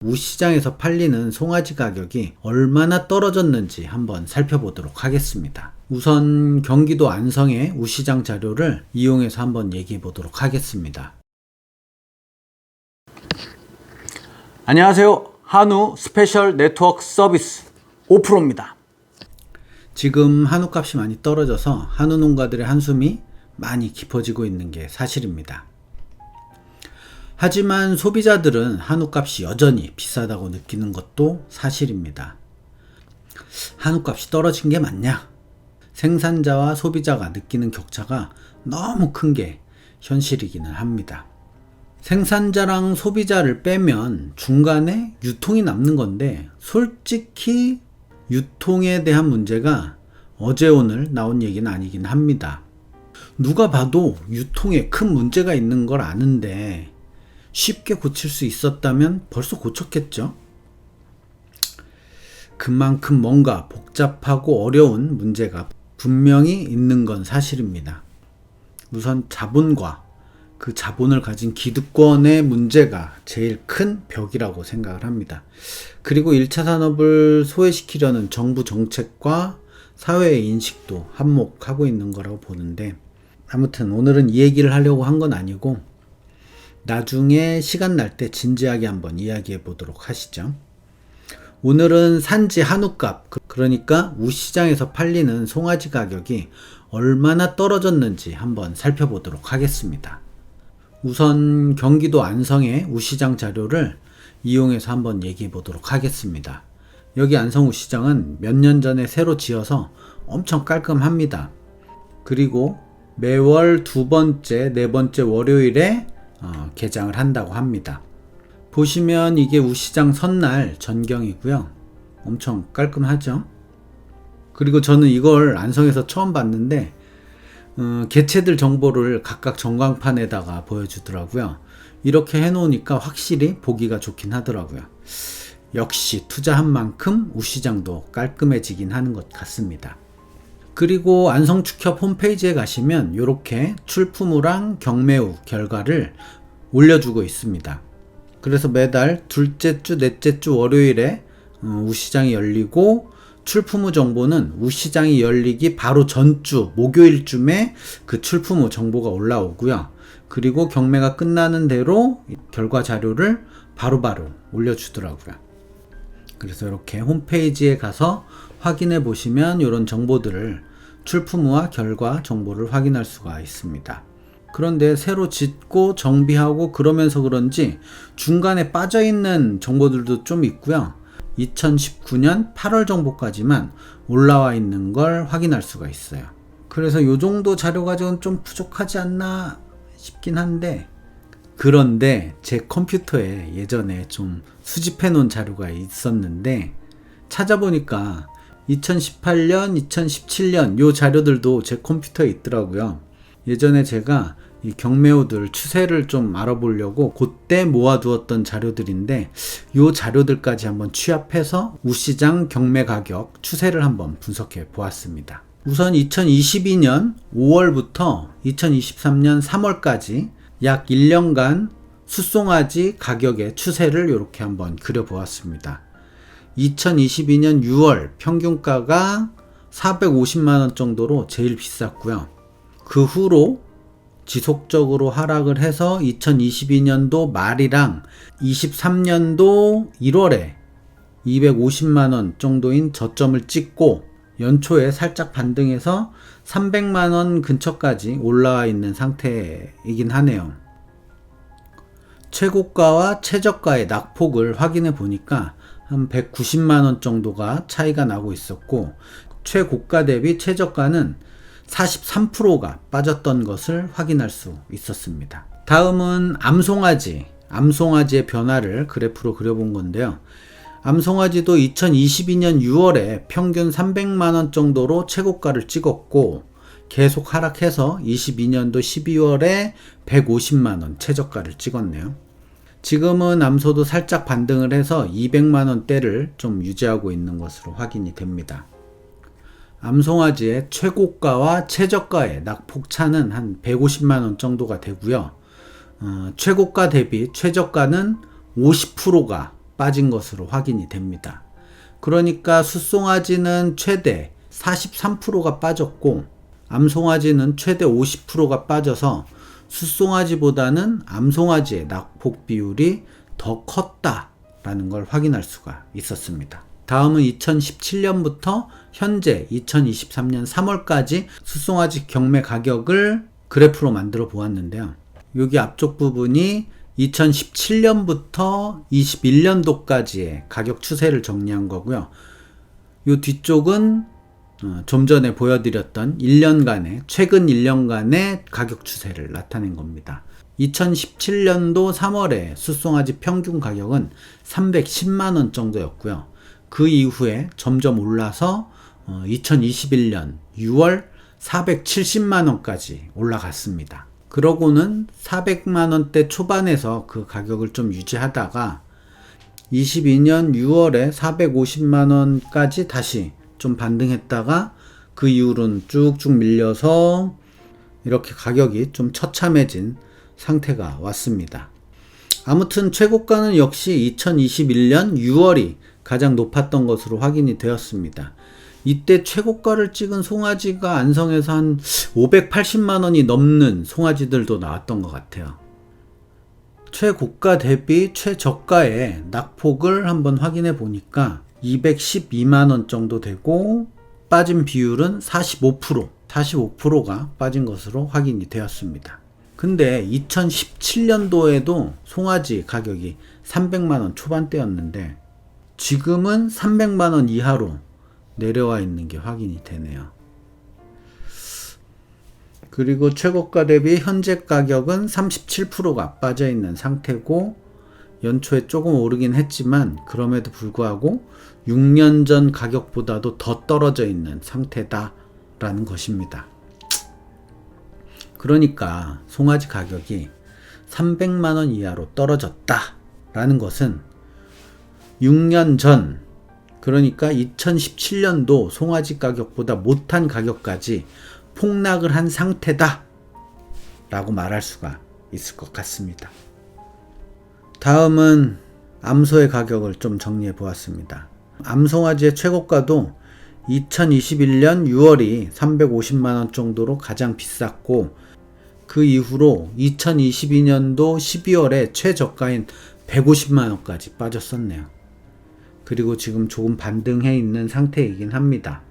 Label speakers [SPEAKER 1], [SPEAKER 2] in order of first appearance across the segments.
[SPEAKER 1] 우시장에서 팔리는 송아지 가격이 얼마나 떨어졌는지 한번 살펴보도록 하겠습니다. 우선 경기도 안성의 우시장 자료를 이용해서 한번 얘기해 보도록 하겠습니다. 안녕하세요. 한우 스페셜 네트워크 서비스 5%입니다. 지금 한우 값이 많이 떨어져서 한우 농가들의 한숨이 많이 깊어지고 있는 게 사실입니다. 하지만 소비자들은 한우 값이 여전히 비싸다고 느끼는 것도 사실입니다. 한우 값이 떨어진 게 맞냐? 생산자와 소비자가 느끼는 격차가 너무 큰 게 현실이기는 합니다. 생산자랑 소비자를 빼면 중간에 유통이 남는 건데, 솔직히 유통에 대한 문제가 어제 오늘 나온 얘기는 아니긴 합니다. 누가 봐도 유통에 큰 문제가 있는 걸 아는데 쉽게 고칠 수 있었다면 벌써 고쳤겠죠? 그만큼 뭔가 복잡하고 어려운 문제가 분명히 있는 건 사실입니다. 우선 자본과 그 자본을 가진 기득권의 문제가 제일 큰 벽이라고 생각을 합니다. 그리고 1차 산업을 소외시키려는 정부 정책과 사회의 인식도 한몫하고 있는 거라고 보는데, 아무튼 오늘은 이 얘기를 하려고 한 건 아니고 나중에 시간 날 때 진지하게 한번 이야기해 보도록 하시죠. 오늘은 산지 한우값, 그러니까 우시장에서 팔리는 송아지 가격이 얼마나 떨어졌는지 한번 살펴보도록 하겠습니다. 우선 경기도 안성의 우시장 자료를 이용해서 한번 얘기해 보도록 하겠습니다. 여기 안성 우시장은 몇 년 전에 새로 지어서 엄청 깔끔합니다. 그리고 매월 두 번째, 네 번째 월요일에 개장을 한다고 합니다. 보시면 이게 우시장 선날 전경이고요. 엄청 깔끔하죠? 그리고 저는 이걸 안성에서 처음 봤는데 개체들 정보를 각각 전광판에다가 보여주더라고요. 이렇게 해놓으니까 확실히 보기가 좋긴 하더라고요. 역시 투자한 만큼 우시장도 깔끔해지긴 하는 것 같습니다. 그리고 안성축협 홈페이지에 가시면 이렇게 출품우랑 경매우 결과를 올려주고 있습니다. 그래서 매달 둘째 주, 넷째 주 월요일에 우시장이 열리고, 출품우 정보는 우시장이 열리기 바로 전주 목요일쯤에 그 출품우 정보가 올라오고요. 그리고 경매가 끝나는 대로 결과 자료를 바로바로 올려주더라고요. 그래서 이렇게 홈페이지에 가서 확인해 보시면 이런 정보들을, 출품우와 결과 정보를 확인할 수가 있습니다. 그런데 새로 짓고 정비하고 그러면서 그런지 중간에 빠져있는 정보들도 좀 있고요. 2019년 8월 정보까지만 올라와 있는 걸 확인할 수가 있어요. 그래서 이 정도 자료 가지고는 좀 부족하지 않나 싶긴 한데, 그런데 제 컴퓨터에 예전에 좀 수집해 놓은 자료가 있었는데 찾아보니까 2018년, 2017년 요 자료들도 제 컴퓨터에 있더라고요. 예전에 제가 이 경매우들 추세를 좀 알아보려고 그때 모아두었던 자료들인데, 요 자료들까지 한번 취합해서 우시장 경매 가격 추세를 한번 분석해 보았습니다. 우선 2022년 5월부터 2023년 3월까지 약 1년간 숫송아지 가격의 추세를 이렇게 한번 그려보았습니다. 2022년 6월 평균가가 450만원 정도로 제일 비쌌고요. 그 후로 지속적으로 하락을 해서 2022년도 말이랑 23년도 1월에 250만원 정도인 저점을 찍고, 연초에 살짝 반등해서 300만원 근처까지 올라와 있는 상태이긴 하네요. 최고가와 최저가의 낙폭을 확인해 보니까 한 190만원 정도가 차이가 나고 있었고, 최고가 대비 최저가는 43%가 빠졌던 것을 확인할 수 있었습니다. 다음은 암송아지의 변화를 그래프로 그려본 건데요. 암송아지도 2022년 6월에 평균 300만원 정도로 최고가를 찍었고, 계속 하락해서 22년도 12월에 150만원 최저가를 찍었네요. 지금은 암소도 살짝 반등을 해서 200만원대를 좀 유지하고 있는 것으로 확인이 됩니다. 암송아지의 최고가와 최저가의 낙폭 차는 한 150만원 정도가 되고요. 최고가 대비 최저가는 50%가 빠진 것으로 확인이 됩니다. 그러니까 숫송아지는 최대 43%가 빠졌고 암송아지는 최대 50%가 빠져서 숫송아지보다는 암송아지의 낙폭 비율이 더 컸다라는 걸 확인할 수가 있었습니다. 다음은 2017년부터 현재 2023년 3월까지 숫송아지 경매 가격을 그래프로 만들어 보았는데요. 여기 앞쪽 부분이 2017년부터 21년도까지의 가격 추세를 정리한 거고요. 이 뒤쪽은 좀 전에 보여드렸던 1년간의 최근 1년간의 가격 추세를 나타낸 겁니다. 2017년도 3월에 숫송아지 평균 가격은 310만원 정도였고요. 그 이후에 점점 올라서 2021년 6월 470만원까지 올라갔습니다. 그러고는 400만원대 초반에서 그 가격을 좀 유지하다가 22년 6월에 450만원까지 다시 좀 반등했다가 그 이후로는 쭉쭉 밀려서 이렇게 가격이 좀 처참해진 상태가 왔습니다. 아무튼 최고가는 역시 2021년 6월이 가장 높았던 것으로 확인이 되었습니다. 이때 최고가를 찍은 송아지가 안성에서 한 580만원이 넘는 송아지들도 나왔던 것 같아요. 최고가 대비 최저가의 낙폭을 한번 확인해 보니까 212만원 정도 되고 빠진 비율은 45%가 빠진 것으로 확인이 되었습니다. 근데 2017년도에도 송아지 가격이 300만원 초반대였는데 지금은 300만원 이하로 내려와 있는 게 확인이 되네요. 그리고 최고가 대비 현재 가격은 37%가 빠져 있는 상태고 연초에 조금 오르긴 했지만 그럼에도 불구하고 6년 전 가격보다도 더 떨어져 있는 상태다라는 것입니다. 그러니까 송아지 가격이 300만원 이하로 떨어졌다라는 것은 6년 전, 그러니까 2017년도 송아지 가격보다 못한 가격까지 폭락을 한 상태다 라고 말할 수가 있을 것 같습니다. 다음은 암소의 가격을 좀 정리해 보았습니다. 암송아지의 최고가도 2021년 6월이 350만원 정도로 가장 비쌌고 그 이후로 2022년도 12월에 최저가인 150만원까지 빠졌었네요. 그리고 지금 조금 반등해 있는 상태이긴 합니다.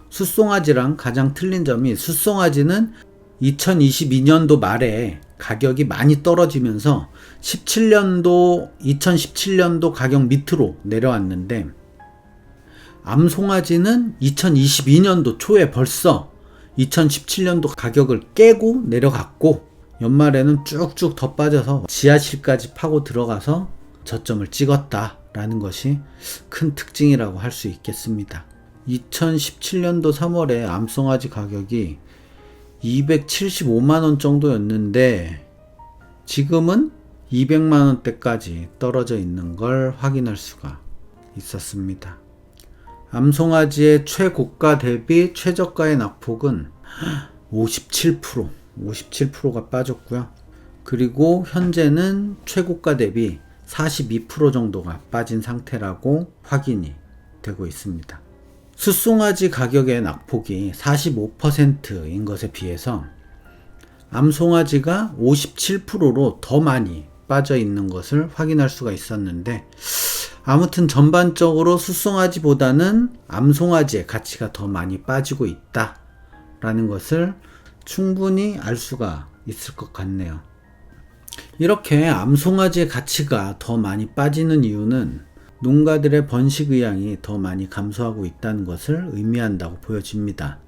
[SPEAKER 1] 숫송아지랑 가장 틀린 점이 숫송아지는 2022년도 말에 가격이 많이 떨어지면서 2017년도 가격 밑으로 내려왔는데 암송아지는 2022년도 초에 벌써 2017년도 가격을 깨고 내려갔고 연말에는 쭉쭉 더 빠져서 지하실까지 파고 들어가서 저점을 찍었다라는 것이 큰 특징이라고 할 수 있겠습니다. 2017년도 3월에 암송아지 가격이 275만원 정도였는데 지금은 200만원대까지 떨어져 있는 걸 확인할 수가 있었습니다. 암송아지의 최고가 대비 최저가의 낙폭은 57%가 빠졌고요. 그리고 현재는 최고가 대비 42% 정도가 빠진 상태라고 확인이 되고 있습니다. 숫송아지 가격의 낙폭이 45%인 것에 비해서 암송아지가 57%로 더 많이 빠져 있는 것을 확인할 수가 있었는데 아무튼 전반적으로 숫송아지보다는 암송아지의 가치가 더 많이 빠지고 있다라는 것을 충분히 알 수가 있을 것 같네요. 이렇게 암송아지의 가치가 더 많이 빠지는 이유는 농가들의 번식 의향이 더 많이 감소하고 있다는 것을 의미한다고 보여집니다.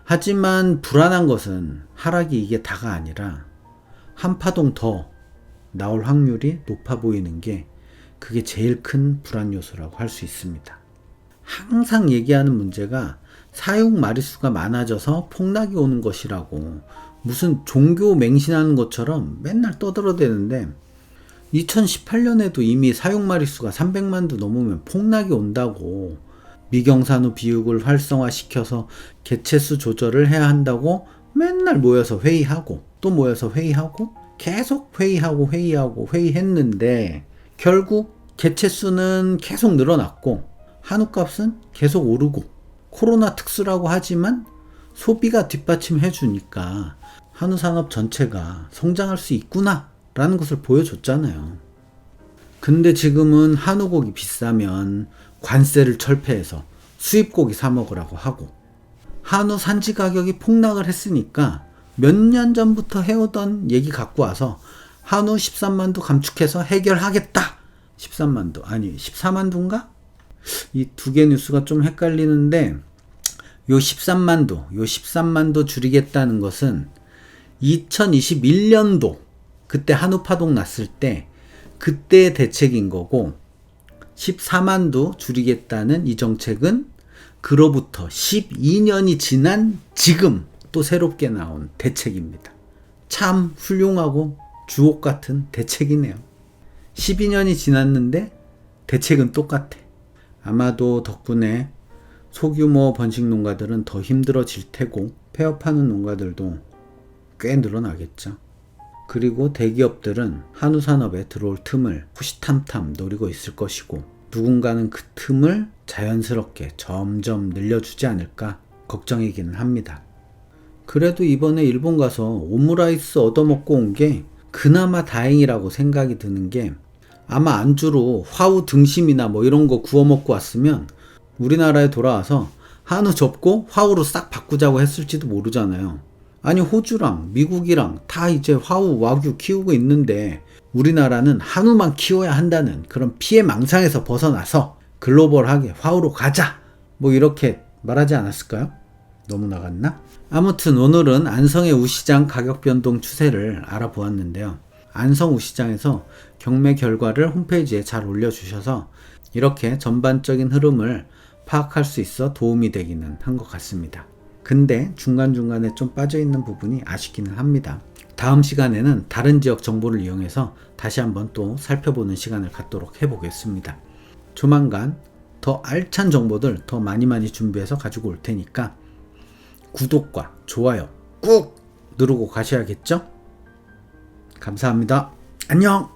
[SPEAKER 1] 하지만 불안한 것은 하락이 이게 다가 아니라 한 파동 더 나올 확률이 높아 보이는 게 그게 제일 큰 불안 요소라고 할 수 있습니다. 항상 얘기하는 문제가 사육 마리수가 많아져서 폭락이 오는 것이라고 무슨 종교 맹신하는 것처럼 맨날 떠들어대는데 2018년에도 이미 사육 마리수가 300만도 넘으면 폭락이 온다고 미경산후 비육을 활성화시켜서 개체수 조절을 해야 한다고 맨날 모여서 회의하고 또 모여서 회의하고 계속 회의하고 회의했는데 결국 개체 수는 계속 늘어났고 한우 값은 계속 오르고, 코로나 특수라고 하지만 소비가 뒷받침해 주니까 한우 산업 전체가 성장할 수 있구나 라는 것을 보여줬잖아요. 근데 지금은 한우 고기 비싸면 관세를 철폐해서 수입 고기 사 먹으라고 하고, 한우 산지 가격이 폭락을 했으니까 몇 년 전부터 해오던 얘기 갖고 와서 한우 13만두 감축해서 해결하겠다. 13만두 아니 14만두인가? 이 두 개 뉴스가 좀 헷갈리는데, 요 13만두 줄이겠다는 것은 2021년도 그때 한우 파동 났을 때 그때의 대책인 거고, 14만두 줄이겠다는 이 정책은 그로부터 12년이 지난 지금 또 새롭게 나온 대책입니다. 참 훌륭하고 주옥 같은 대책이네요. 12년이 지났는데 대책은 똑같아. 아마도 덕분에 소규모 번식 농가들은 더 힘들어질 테고, 폐업하는 농가들도 꽤 늘어나겠죠. 그리고 대기업들은 한우 산업에 들어올 틈을 호시탐탐 노리고 있을 것이고, 누군가는 그 틈을 자연스럽게 점점 늘려주지 않을까 걱정이기는 합니다. 그래도 이번에 일본 가서 오므라이스 얻어먹고 온 게 그나마 다행이라고 생각이 드는 게, 아마 안주로 화우 등심이나 뭐 이런 거 구워 먹고 왔으면 우리나라에 돌아와서 한우 접고 화우로 싹 바꾸자고 했을지도 모르잖아요. 아니 호주랑 미국이랑 다 이제 화우 와규 키우고 있는데 우리나라는 한우만 키워야 한다는 그런 피해망상에서 벗어나서 글로벌하게 화우로 가자, 뭐 이렇게 말하지 않았을까요? 너무 나갔나? 아무튼 오늘은 안성의 우시장 가격 변동 추세를 알아보았는데요. 안성 우시장에서 경매 결과를 홈페이지에 잘 올려주셔서 이렇게 전반적인 흐름을 파악할 수 있어 도움이 되기는 한 것 같습니다. 근데 중간중간에 좀 빠져있는 부분이 아쉽기는 합니다. 다음 시간에는 다른 지역 정보를 이용해서 다시 한번 또 살펴보는 시간을 갖도록 해보겠습니다. 조만간 더 알찬 정보들 더 많이 준비해서 가지고 올 테니까 구독과 좋아요 꾹 누르고 가셔야겠죠? 감사합니다. 안녕!